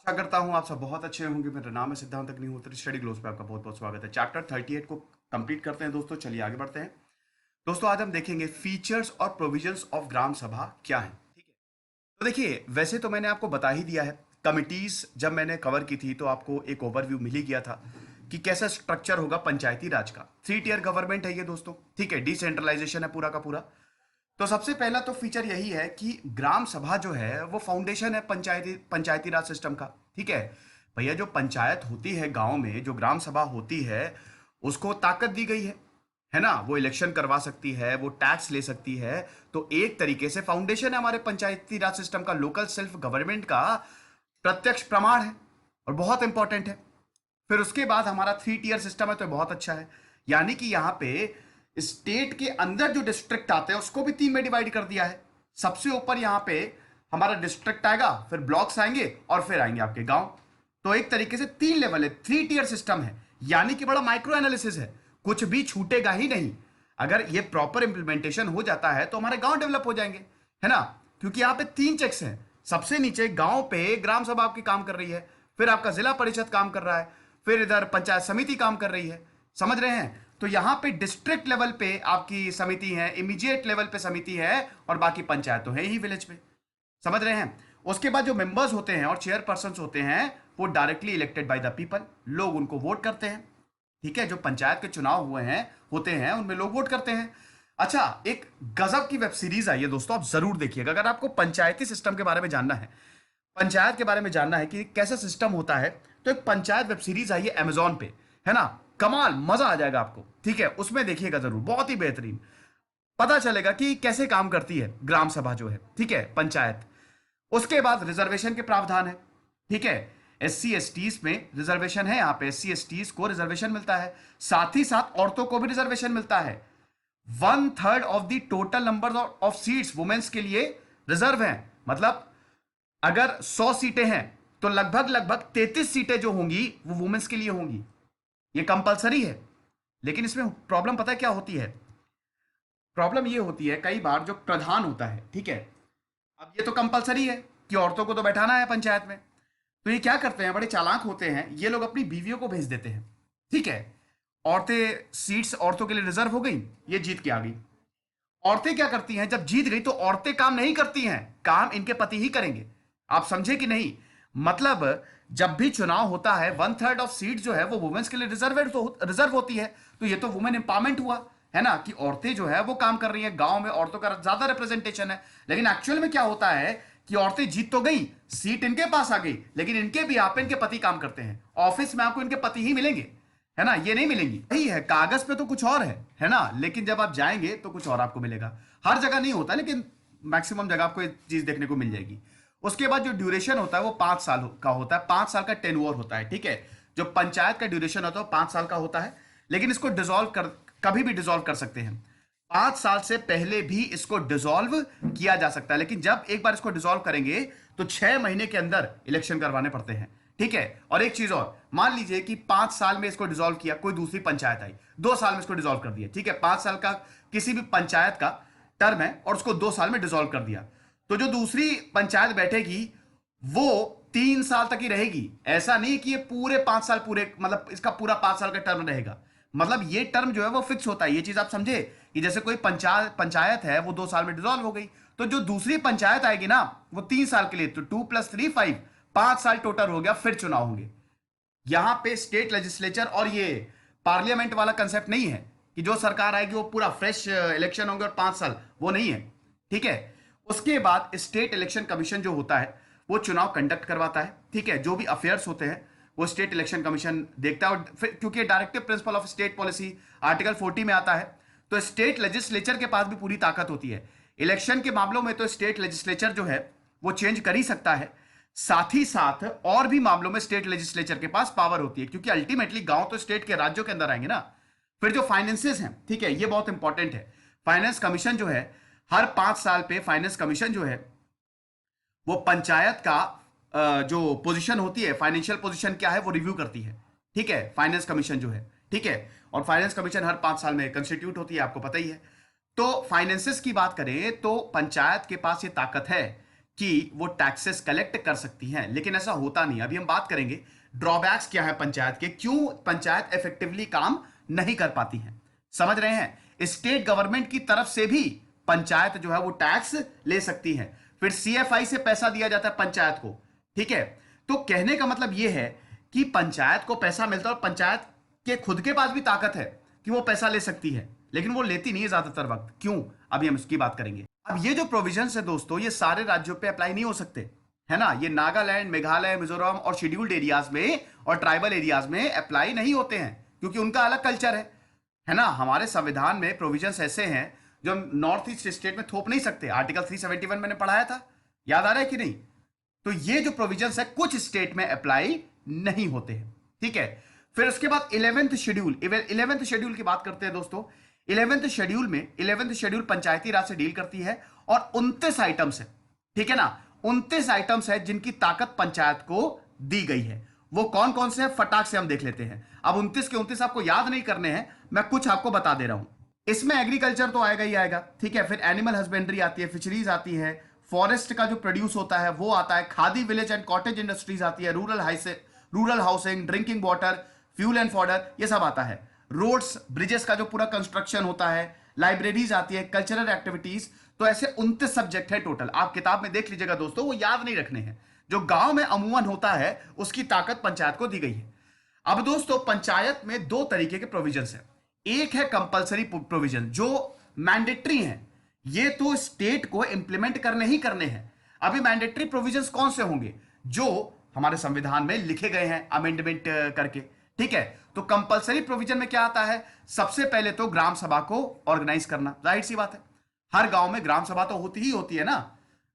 आशा करता हूँ आप सब बहुत अच्छे होंगे। मेरा नाम है सिद्धांत अग्निहोत्री। स्टडी ग्लोस पे आपका बहुत बहुत स्वागत है। चैप्टर 38 को कंप्लीट करते हैं दोस्तों। चलिए आगे बढ़ते हैं। दोस्तों आज हम देखेंगे फीचर्स और प्रोविजंस ऑफ ग्राम सभा क्या है। ठीक है, तो देखिए वैसे तो मैंने आपको बता ही दिया है। कमिटीज जब मैंने कवर की थी तो आपको एक ओवरव्यू मिल ही गया था कि कैसा स्ट्रक्चर होगा पंचायती राज का। 3 टियर गवर्नमेंट है ये दोस्तों। ठीक है, डिसेंट्रलाइजेशन है पूरा का पूरा। तो सबसे पहला तो फीचर यही है कि ग्राम सभा जो है वो फाउंडेशन है पंचायती पंचायती राज सिस्टम का। ठीक है भैया, जो पंचायत होती है गांव में, जो ग्राम सभा होती है, उसको ताकत दी गई है ना। वो इलेक्शन करवा सकती है, वो टैक्स ले सकती है। तो एक तरीके से फाउंडेशन है हमारे पंचायती राज सिस्टम का, लोकल सेल्फ गवर्नमेंट का प्रत्यक्ष प्रमाण है और बहुत इंपॉर्टेंट है। फिर उसके बाद हमारा 3 टियर सिस्टम है तो बहुत अच्छा है। यानी कि यहाँ पे स्टेट के अंदर जो डिस्ट्रिक्ट आते हैं उसको भी 3 में डिवाइड कर दिया है। सबसे ऊपर यहाँ पे हमारा डिस्ट्रिक्ट आएगा, फिर ब्लॉक्स आएंगे और फिर आएंगे आपके गांव। तो एक तरीके से 3 लेवल है, 3 टियर सिस्टम है। यानी कि बड़ा माइक्रो एनालिसिस है, कुछ भी छूटेगा ही नहीं। अगर ये प्रॉपर इंप्लीमेंटेशन हो जाता है तो हमारे गांव डेवलप हो जाएंगे, है ना। क्योंकि यहाँ पे 3 चेक्स हैं। सबसे नीचे गांव पे ग्राम सभा आपकी काम कर रही है, फिर आपका जिला परिषद काम कर रहा है, फिर इधर पंचायत समिति काम कर रही है। समझ रहे हैं। तो यहां पे डिस्ट्रिक्ट लेवल पे आपकी समिति है, इमीडिएट लेवल पे समिति है, और बाकी पंचायत तो है ही विलेज में। समझ रहे हैं। उसके बाद जो मेंबर्स होते हैं और चेयरपर्सन होते हैं वो directly elected by the people. लोग उनको वोट करते हैं। ठीक है, जो पंचायत के चुनाव हुए हैं होते हैं उनमें लोग वोट करते हैं। अच्छा, एक गजब की वेब सीरीज आई है दोस्तों, आप जरूर देखिएगा। अगर आपको पंचायती सिस्टम के बारे में जानना है, पंचायत के बारे में जानना है कि कैसा सिस्टम होता है, तो एक पंचायत वेब सीरीज आई है अमेजोन पे, है ना। कमाल, मजा आ जाएगा आपको। ठीक है, उसमें देखिएगा जरूर, बहुत ही बेहतरीन पता चलेगा कि कैसे काम करती है ग्राम सभा जो है। ठीक है, पंचायत। उसके बाद रिजर्वेशन के प्रावधान है। ठीक है, SC STs में रिजर्वेशन है। यहाँ पे SC STs को रिजर्वेशन मिलता है, साथ ही साथ औरतों को भी रिजर्वेशन मिलता है। 1/3 of the total number of seats women's के लिए रिजर्व है। मतलब अगर 100 सीटें हैं तो लगभग लगभग 33 सीटें जो होंगी वो वुमेन्स के लिए होंगी। ये कंपलसरी है। लेकिन इसमें प्रॉब्लम पता है क्या होती है। प्रॉब्लम ये होती है कई बार जो प्रधान होता है, ठीक है, अब ये तो कंपलसरी है कि औरतों को तो बैठाना है पंचायत में। तो ये क्या करते हैं, बड़े चालाक होते हैं ये लोग, अपनी बीवियों को भेज देते हैं। ठीक है, औरतें, सीट्स औरतों के लिए रिजर्व हो गई, ये जीत के आ गई। औरतें क्या करती हैं, जब जीत गई तो औरतें काम नहीं करती हैं, काम इनके पति ही करेंगे। आप समझे कि नहीं। मतलब जब भी चुनाव होता है 1/3 ऑफ सीट जो है वो वुमेन्स के लिए रिजर्व होती है। तो ये तो वुमेन एम्पावरमेंट हुआ, है ना, कि औरतें जो है वो काम कर रही है, गांव में औरतों का ज्यादा रिप्रेजेंटेशन है। लेकिन एक्चुअल में क्या होता है कि औरतें जीत तो गई, सीट इनके पास आ गई, लेकिन इनके भी आप इनके पति काम करते हैं। ऑफिस में आपको इनके पति ही मिलेंगे, है ना, ये नहीं मिलेंगी। यही है, कागज पे तो कुछ और है ना, लेकिन जब आप जाएंगे तो कुछ और आपको मिलेगा। हर जगह नहीं होता, लेकिन मैक्सिमम जगह आपको ये चीज देखने को मिल जाएगी। उसके बाद जो ड्यूरेशन होता है वो 5 साल का होता है, 5 साल का टेन्योर होता है। ठीक है, जो पंचायत का ड्यूरेशन होता है वो 5 साल का होता है, लेकिन इसको डिसॉल्व कर, कभी भी डिसॉल्व कर सकते हैं। 5 साल से पहले भी इसको डिसॉल्व किया जा सकता है, लेकिन जब एक बार इसको डिसॉल्व करेंगे तो 6 महीने के अंदर इलेक्शन करवाने पड़ते हैं। ठीक है, और एक चीज और, मान लीजिए कि 5 साल में इसको डिसॉल्व किया, कोई दूसरी पंचायत आई, 2 साल में इसको डिसॉल्व कर दिया। ठीक है, 5 साल का किसी भी पंचायत का टर्म है और उसको 2 साल में डिसॉल्व कर दिया, तो जो दूसरी पंचायत बैठेगी वो 3 साल तक ही रहेगी। ऐसा नहीं कि ये पूरे 5 साल, पूरे मतलब इसका पूरा 5 साल का टर्म रहेगा। मतलब ये टर्म जो है वो फिक्स होता है। ये चीज आप समझे कि जैसे कोई पंचायत है वो 2 साल में डिसॉल्व हो गई, तो जो दूसरी पंचायत आएगी ना वो 3 साल के लिए, तो 2 + 3 5, 5 साल टोटल हो गया, फिर चुनाव होंगे। यहां पे स्टेट लेजिस्लेचर और ये पार्लियामेंट वाला कंसेप्ट नहीं है कि जो सरकार आएगी वो पूरा फ्रेश इलेक्शन होंगे और 5 साल, वो नहीं है। ठीक है, उसके बाद स्टेट इलेक्शन कमीशन जो होता है वो चुनाव कंडक्ट करवाता है। ठीक है, जो भी अफेयर्स होते हैं वो स्टेट इलेक्शन कमीशन देखता है। और फिर क्योंकि directive principle of state policy article 40 में आता है, तो स्टेट लेजिस्लेचर के पास भी पूरी ताकत होती है। इलेक्शन के मामलों में तो स्टेट लेजिस्लेचर जो है वो चेंज कर ही सकता है, साथ ही साथ और भी मामलों में स्टेट लेजिस्लेचर के पास पावर होती है, क्योंकि अल्टीमेटली गांव तो स्टेट के राज्यों के अंदर आएंगे ना। फिर जो फाइनेंसेस हैं, ठीक है, ये बहुत इंपॉर्टेंट है। फाइनेंस कमीशन जो है हर 5 साल पे, फाइनेंस कमीशन जो है वो पंचायत का जो पोजीशन होती है, फाइनेंशियल पोजीशन क्या है वो रिव्यू करती है। ठीक है, फाइनेंस कमीशन जो है, ठीक है, और फाइनेंस कमीशन हर 5 साल में कंस्टिट्यूट होती है, आपको पता ही है। तो फाइनेंसेस की बात करें तो पंचायत के पास ये ताकत है कि वो टैक्सेस कलेक्ट कर सकती हैं, लेकिन ऐसा होता नहीं। अभी हम बात करेंगे ड्रॉबैक्स क्या है पंचायत के, क्यों पंचायत इफेक्टिवली काम नहीं कर पाती हैं। समझ रहे हैं? स्टेट गवर्नमेंट की तरफ से भी पंचायत जो है वो टैक्स ले सकती है, फिर सीएफआई से पैसा दिया जाता है पंचायत को। ठीक है, तो कहने का मतलब यह है कि पंचायत को पैसा मिलता है और पंचायत के खुद के पास भी ताकत है कि वो पैसा ले सकती है, लेकिन वो लेती नहीं है ज्यादातर वक्त। क्यों? अभी हम इसकी बात करेंगे। अब ये जो प्रोविजंस है दोस्तों, ये सारे राज्यों पे अप्लाई नहीं हो सकते, है ना। ये नागालैंड, मेघालय, मिजोरम और शेड्यूल्ड एरियाज में और ट्राइबल एरियाज में अप्लाई नहीं होते हैं, क्योंकि उनका अलग कल्चर है ना। हमारे संविधान में प्रोविजंस ऐसे हैं जो हम नॉर्थ ईस्ट स्टेट में थोप नहीं सकते। आर्टिकल 371 मैंने पढ़ाया था, याद आ रहा है कि नहीं? तो ये जो प्रोविजंस है कुछ स्टेट में अप्लाई नहीं होते हैं। ठीक है, फिर उसके बाद 11th शेड्यूल। 11th शेड्यूल की बात करते हैं दोस्तों। 11th शेड्यूल पंचायती राज से डील करती है और 29 आइटम्स है। ठीक है ना, 29 आइटम्स है जिनकी ताकत पंचायत को दी गई है। वो कौन कौन से हैं फटाक से हम देख लेते हैं। अब 29 के 29 आपको याद नहीं करने हैं, मैं कुछ आपको बता दे रहा हूं। इसमें एग्रीकल्चर तो आएगा ही आएगा, ठीक है। फिर एनिमल हस्बेंड्री आती है, फिशरीज आती है, फॉरेस्ट का जो प्रोड्यूस होता है वो आता है, khadi village and cottage industries आती है, rural housing, drinking water, fuel and fodder, ये सब आता है। रोड्स, ब्रिजेस का जो पूरा कंस्ट्रक्शन होता है, लाइब्रेरीज आती है, कल्चरल एक्टिविटीज। तो ऐसे 29 सब्जेक्ट है टोटल। आप किताब में देख लीजिएगा दोस्तों, वो याद नहीं रखने हैं। जो गांव में अमूमन होता है उसकी ताकत पंचायत को दी गई है। अब दोस्तों पंचायत में दो तरीके के प्रोविजंस हैं। एक है कंपलसरी प्रोविजन जो मैंडेटरी है, ये तो स्टेट को इंप्लीमेंट करने ही करने हैं। अभी मैंडेटरी प्रोविजंस कौन से होंगे? जो हमारे संविधान में लिखे गए हैं अमेंडमेंट करके। ठीक है, तो कंपलसरी प्रोविजन में क्या आता है? सबसे पहले तो ग्राम सभा को ऑर्गेनाइज करना, जाहिर सी बात है। हर गांव में ग्राम सभा तो होती ही होती है ना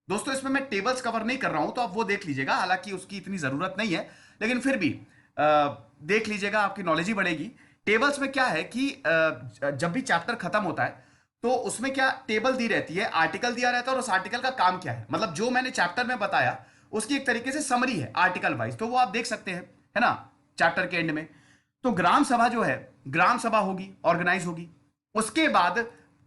दोस्तों। इसमें मैं टेबल्स कवर नहीं कर रहा हूं, तो आप वो देख लीजिएगा, हालांकि उसकी इतनी जरूरत नहीं है, लेकिन फिर भी देख लीजिएगा, आपकी नॉलेज ही बढ़ेगी। टेबल्स में क्या है कि जब भी चैप्टर खत्म होता है तो उसमें क्या टेबल दी रहती है, आर्टिकल दिया रहता है और उस आर्टिकल का काम क्या है, मतलब जो मैंने चैप्टर में बताया उसकी एक तरीके से समरी है आर्टिकल वाइज, तो वो आप देख सकते हैं, है ना, चैप्टर के एंड में। तो ग्राम सभा जो है, ग्राम सभा होगी, ऑर्गेनाइज होगी। उसके बाद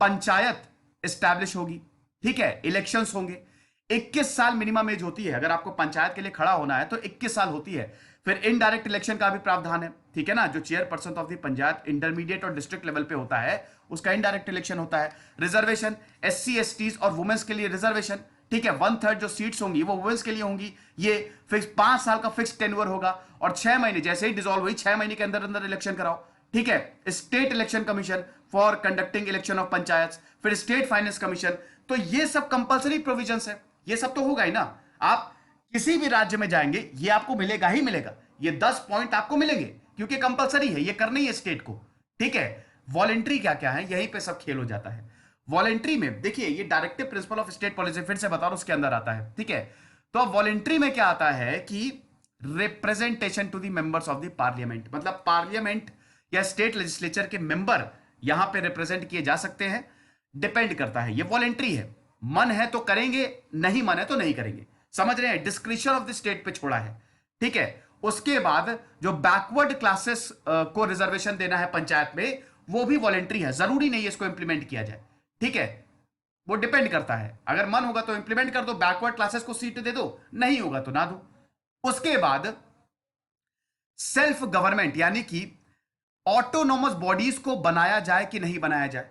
पंचायत एस्टैब्लिश होगी। ठीक है, इलेक्शंस होंगे। 21 साल मिनिमम एज होती है, अगर आपको पंचायत के लिए खड़ा होना है तो 21 साल होती है। फिर इनडायरेक्ट इलेक्शन का भी प्रावधान है, ठीक है ना, जो chairperson of the panchayat intermediate और डिस्ट्रिक्ट लेवल पे होता है उसका इनडायरेक्ट इलेक्शन होता है। रिजर्वेशन, एससी एसटीज और वुमेन्स के लिए रिजर्वेशन, ठीक है, 1/3 जो सीट्स होंगी वो वुमेन्स के लिए होंगी। ये फिक्स 5 साल का फिक्स टेन्योर होगा और 6 महीने, जैसे ही डिसॉल्व हुई 6 महीने के अंदर अंदर इलेक्शन कराओ। ठीक है, state election commission for conducting election of panchayat, फिर स्टेट फाइनेंस कमीशन। तो ये सब कंपलसरी प्रोविजंस है, ये सब तो होगा ही ना। आप किसी भी राज्य में जाएंगे ये आपको मिलेगा ही मिलेगा, ये 10 पॉइंट आपको मिलेंगे क्योंकि कंपलसरी है, ये करना ही है स्टेट को। ठीक है, वॉलेंट्री क्या क्या है, यहीं पे सब खेल हो जाता है। वॉलेंट्री में देखिए, ये directive principle of state policy, फिर से बता रहा हूं, उसके अंदर आता है। ठीक है, तो अब वॉलेंट्री में क्या आता है कि representation to the members of the parliament, मतलब पार्लियामेंट या स्टेट लेजिस्लेचर के मेंबर यहां पे रिप्रेजेंट किए जा सकते हैं। डिपेंड करता है, ये वॉलेंट्री है, मन है तो करेंगे, नहीं मन है तो नहीं करेंगे। समझ रहे हैं, डिस्क्रिप्शन ऑफ द स्टेट पे छोड़ा है। ठीक है, उसके बाद जो बैकवर्ड क्लासेस को रिजर्वेशन देना है पंचायत में, वो भी वॉलेंट्री है, जरूरी नहीं है इसको इंप्लीमेंट किया जाए। ठीक है, वो डिपेंड करता है, अगर मन होगा तो इंप्लीमेंट कर दो, बैकवर्ड क्लासेस को सीट दे दो, नहीं होगा तो ना दो। उसके बाद सेल्फ गवर्नमेंट, यानी कि ऑटोनोमस बॉडीज को बनाया जाए कि नहीं बनाया जाए।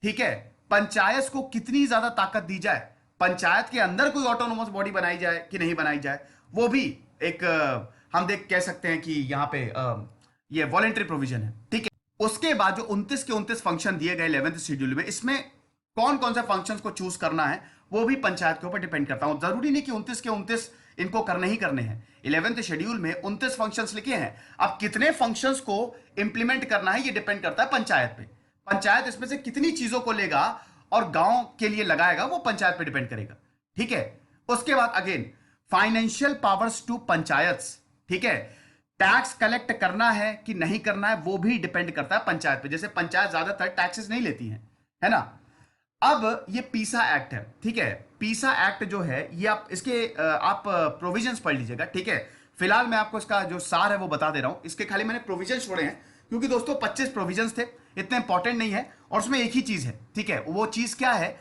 ठीक है, पंचायत को कितनी ज्यादा ताकत दी जाए, पंचायत के अंदर कोई ऑटोनोमस बॉडी बनाई जाए कि नहीं बनाई जाए, वो भी एक हम देख कह सकते हैं कि यहां पे ये वॉलेंट्री प्रोविजन है। ठीक है, उसके बाद जो 29 के 29 फंक्शन दिए गए 11th शेड्यूल में, इसमें कौन कौन से फंक्शंस को चूज करना है वो भी पंचायत के ऊपर डिपेंड करता हूं। जरूरी नहीं कि 29 के 29 इनको करने ही करने हैं। 11th शेड्यूल में 29 फंक्शंस लिखे हैं, अब कितने फंक्शंस को इंप्लीमेंट करना है ये डिपेंड करता है पंचायत पे। पंचायत इसमें से कितनी चीजों को लेगा और गांव के लिए लगाएगा वो पंचायत पे डिपेंड करेगा। ठीक है, उसके बाद again financial powers to panchayat. ठीक है, टैक्स कलेक्ट करना है कि नहीं करना है वो भी डिपेंड करता है पंचायत पे। जैसे पंचायत ज्यादातर टैक्सेस नहीं लेती है ना। अब ये पीसा एक्ट है, ठीक है, पीसा एक्ट जो है ये आप इसके आप प्रोविजंस पढ़ लीजिएगा। ठीक है, फिलहाल मैं आपको इसका जो सार है वो बता दे रहा हूं, इसके खाली मैंने प्रोविजन छोड़े हैं क्योंकि दोस्तों 25 प्रोविजंस थे, इतने इंपॉर्टेंट नहीं है और उसमें एक ही चीज है। ठीक है, वो चीज क्या है,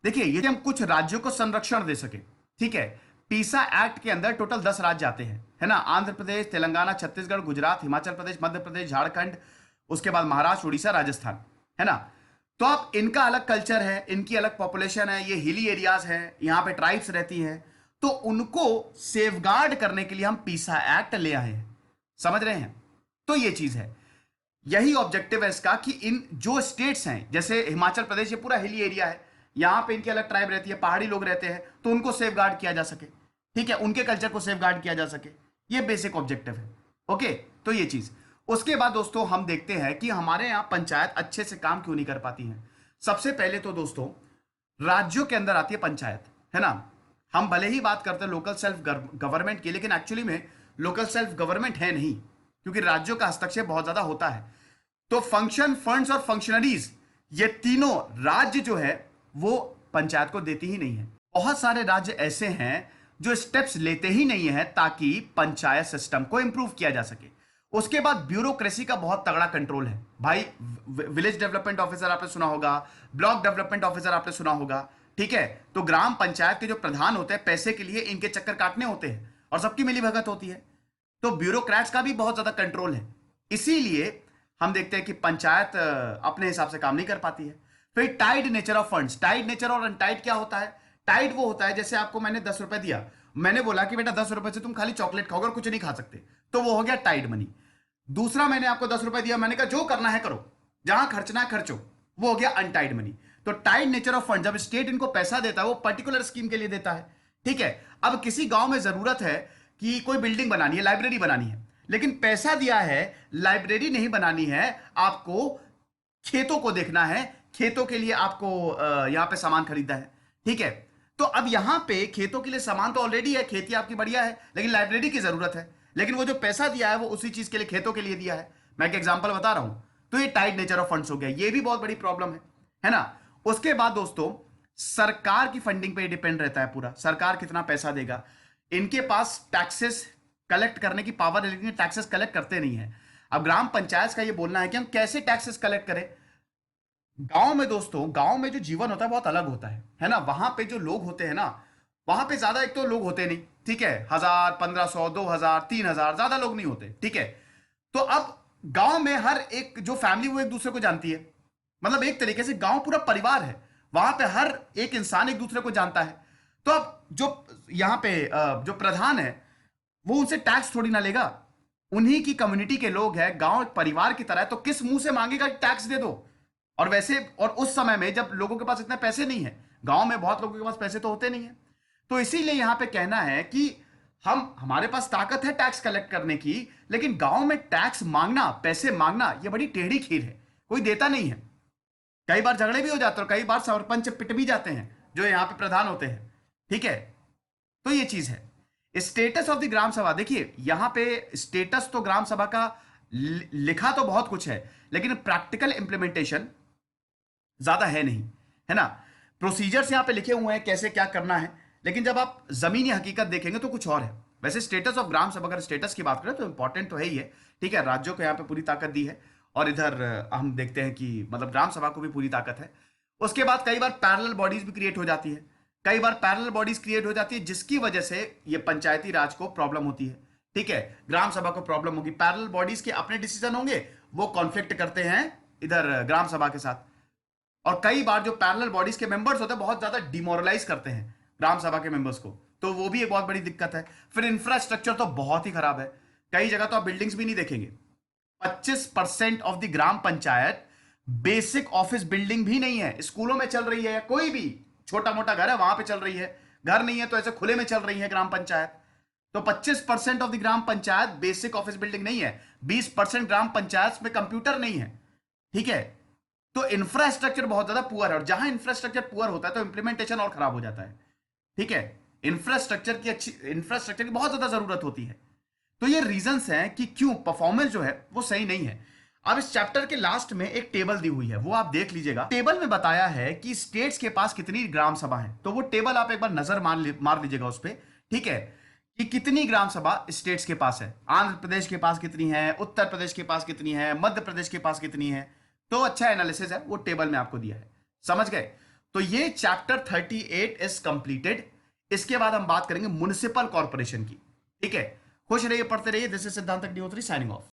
देखिए, यदि हम कुछ राज्यों को संरक्षण दे सके, ठीक है। पीसा एक्ट के अंदर टोटल 10 राज्य आते हैं, है ना। आंध्र प्रदेश, तेलंगाना, छत्तीसगढ़, गुजरात, हिमाचल प्रदेश, मध्य प्रदेश, झारखंड, उसके बाद महाराष्ट्र, उड़ीसा, राजस्थान, है ना। तो अब इनका अलग कल्चर है, इनकी अलग पॉपुलेशन है, ये हिली एरियाज है, यहां पे ट्राइब्स रहती हैं, तो उनको सेफगार्ड करने के लिए हम पीसा एक्ट ले आए हैं, समझ रहे हैं। तो ये चीज है, यही ऑब्जेक्टिव है इसका कि इन जो स्टेट्स हैं, जैसे हिमाचल प्रदेश, ये पूरा हिली एरिया है, यहां पे इनकी अलग ट्राइब रहती है, पहाड़ी लोग रहते हैं, तो उनको सेफ गार्ड किया जा सके, ठीक है, उनके कल्चर को सेफ गार्ड किया जा सके, ये बेसिक ऑब्जेक्टिव है। ओके, तो ये चीज। उसके बाद दोस्तों हम देखते हैं कि हमारे यहां पंचायत अच्छे से काम क्यों नहीं कर पाती है। सबसे पहले तो दोस्तों राज्यों के अंदर आती है पंचायत, है ना। हम भले ही बात करते हैं लोकल सेल्फ गवर्नमेंट की, लेकिन एक्चुअली में लोकल सेल्फ गवर्नमेंट है नहीं, क्योंकि राज्यों का हस्तक्षेप बहुत ज्यादा होता है। तो फंक्शन, फंड्स और फंक्शनरीज, ये तीनों राज्य जो है वो पंचायत को देती ही नहीं है। बहुत सारे राज्य ऐसे हैं जो स्टेप्स लेते ही नहीं है ताकि पंचायत सिस्टम को इंप्रूव किया जा सके। उसके बाद ब्यूरोक्रेसी का बहुत तगड़ा कंट्रोल है भाई। विलेज डेवलपमेंट ऑफिसर आपने सुना होगा, ब्लॉक डेवलपमेंट ऑफिसर आपने सुना होगा, ठीक है। तो ग्राम पंचायत के जो प्रधान होते हैं, पैसे के लिए इनके चक्कर काटने होते हैं और सबकी मिलीभगत होती है, तो ब्यूरोक्रेट्स का भी बहुत ज्यादा कंट्रोल है। इसीलिए हम देखते हैं कि पंचायत अपने हिसाब से काम नहीं कर पाती है। फिर tied nature of funds, tied nature और अनटाइड क्या होता है। टाइड वो होता है जैसे आपको मैंने 10 रुपए दिया, मैंने बोला कि बेटा 10 रुपए से तुम खाली चॉकलेट खाओगे और कुछ नहीं खा सकते, तो वो हो गया टाइड मनी। दूसरा, मैंने आपको 10 रुपए दिया, मैंने कहा जो करना है करो, जहां खर्चना है खर्चो, वो हो गया अनटाइड मनी। तो टाइड नेचर ऑफ फंड, जब स्टेट इनको पैसा देता है वो पर्टिकुलर स्कीम के लिए देता है, ठीक है। अब किसी गांव में जरूरत है कि कोई बिल्डिंग बनानी है, लाइब्रेरी बनानी है, लेकिन पैसा दिया है, लाइब्रेरी नहीं बनानी है, आपको खेतों को देखना है, खेतों के लिए आपको यहां पे सामान खरीदना है, ठीक है। तो अब यहां पे खेतों के लिए सामान तो ऑलरेडी है, खेती आपकी बढ़िया है, लेकिन लाइब्रेरी की जरूरत है, लेकिन वो जो पैसा दिया है वो उसी चीज के लिए, खेतों के लिए दिया है। मैं एक एग्जांपल बता रहा हूं। तो ये टाइट नेचर ऑफ फंड्स हो गया, ये भी बहुत बड़ी प्रॉब्लम है ना। उसके बाद दोस्तों सरकार की फंडिंग पे डिपेंड रहता है पूरा, सरकार कितना पैसा देगा। इनके पास टैक्सेस कलेक्ट करने की पावर है, लेकिन टैक्सेस कलेक्ट करते नहीं है। अब ग्राम पंचायत का ये बोलना है कि हम कैसे टैक्सेस कलेक्ट करें। गांव में दोस्तों, गांव में जो जीवन होता है बहुत अलग होता है ना। वहां पे जो लोग होते हैं ना, वहां पे ज्यादा एक तो लोग होते नहीं, ठीक है, 1000, 1500, 2000, 3000, ज्यादा लोग नहीं होते, ठीक है। तो अब गांव में हर एक जो फैमिली वो एक दूसरे को जानती है, मतलब एक तरीके से गांव पूरा परिवार है, वहां पे हर एक इंसान एक दूसरे को जानता है। तो अब जो यहां पे जो प्रधान है वो उनसे टैक्स थोड़ी ना लेगा, उन्हीं की कम्युनिटी के लोग हैं, गांव एक परिवार की तरह है, तो किस मुंह से मांगेगा कि टैक्स दे दो। और वैसे, और उस समय में जब लोगों के पास इतने पैसे नहीं है, गांव में बहुत लोगों के पास पैसे तो होते नहीं है, तो इसीलिए यहां पे कहना है कि हमारे पास ताकत है टैक्स कलेक्ट करने की, लेकिन गांव में टैक्स मांगना, पैसे मांगना, ये बड़ी टेढ़ी खीर है, कोई देता नहीं है। कई बार झगड़े भी हो जाते हैं और कई बार सरपंच पिट भी जाते हैं जो यहां पे प्रधान होते हैं, ठीक है। तो ये चीज है स्टेटस ऑफ द ग्राम सभा। देखिए यहां पे स्टेटस तो ग्राम सभा का लिखा तो बहुत कुछ है, लेकिन प्रैक्टिकल इंप्लीमेंटेशन ज्यादा है नहीं, है ना। प्रोसीजर्स यहां पे लिखे हुए हैं कैसे क्या करना है, लेकिन जब आप जमीनी हकीकत देखेंगे तो कुछ और है। वैसे स्टेटस ऑफ ग्राम सभा, अगर स्टेटस की बात करें तो इंपॉर्टेंट तो है ही है, ठीक है, राज्यों को यहाँ पे पूरी ताकत दी है, और इधर हम देखते हैं कि मतलब ग्राम सभा को भी पूरी ताकत है। उसके बाद कई बार पैरेलल बॉडीज भी क्रिएट हो जाती है, कई बार पैरेलल बॉडीज क्रिएट हो जाती है, जिसकी वजह से ये पंचायती राज को प्रॉब्लम होती है, ठीक है, ग्राम सभा को प्रॉब्लम होगी। पैरेलल बॉडीज के अपने डिसीजन होंगे, वो कॉन्फ्लिक्ट करते हैं इधर ग्राम सभा के साथ, और कई बार जो पैरेलल बॉडीज के मेंबर्स होते हैं बहुत ज्यादा डिमोरलाइज करते हैं ग्राम सभा के मेंबर्स को, तो वो भी एक बहुत बड़ी दिक्कत है। फिर इंफ्रास्ट्रक्चर तो बहुत ही खराब है, कई जगह तो आप बिल्डिंग्स भी नहीं देखेंगे। 25% of the gram panchayat basic office building भी नहीं है, स्कूलों में चल रही है, कोई भी छोटा मोटा घर है वहां पे चल रही है, घर नहीं है तो ऐसे खुले में चल रही है ग्राम पंचायत। तो 25% of the gram panchayat basic office building नहीं है, 20% ग्राम पंचायत में कंप्यूटर नहीं है, ठीक है। तो इंफ्रास्ट्रक्चर बहुत ज्यादा पुअर है, और जहां इंफ्रास्ट्रक्चर पुअर होता है तो इंप्लीमेंटेशन और खराब हो जाता है, ठीक है। इंफ्रास्ट्रक्चर की बहुत ज्यादा जरूरत होती है। तो ये रीजंस हैं कि क्यों परफॉर्मेंस जो है वो सही नहीं है। अब इस चैप्टर के लास्ट में एक टेबल दी हुई है, वो आप देख लीजिएगा। टेबल में बताया है कि स्टेट्स के पास कितनी ग्राम सभा है, तो वो टेबल आप एक बार नजर मार लीजिएगा उस पर, ठीक है, कि कितनी ग्राम सभा स्टेट्स के पास है। आंध्र प्रदेश के पास कितनी है, उत्तर प्रदेश के पास कितनी है, मध्य प्रदेश के पास कितनी है, तो अच्छा एनालिसिस है, वो टेबल में आपको दिया है, समझ गए। तो ये चैप्टर 38 इज कंप्लीटेड। इसके बाद हम बात करेंगे म्युनिसिपल कॉर्पोरेशन की। ठीक है, खुश रहिए, पढ़ते रहिए। दिस इज सिद्धांत अग्निहोत्री साइनिंग ऑफ।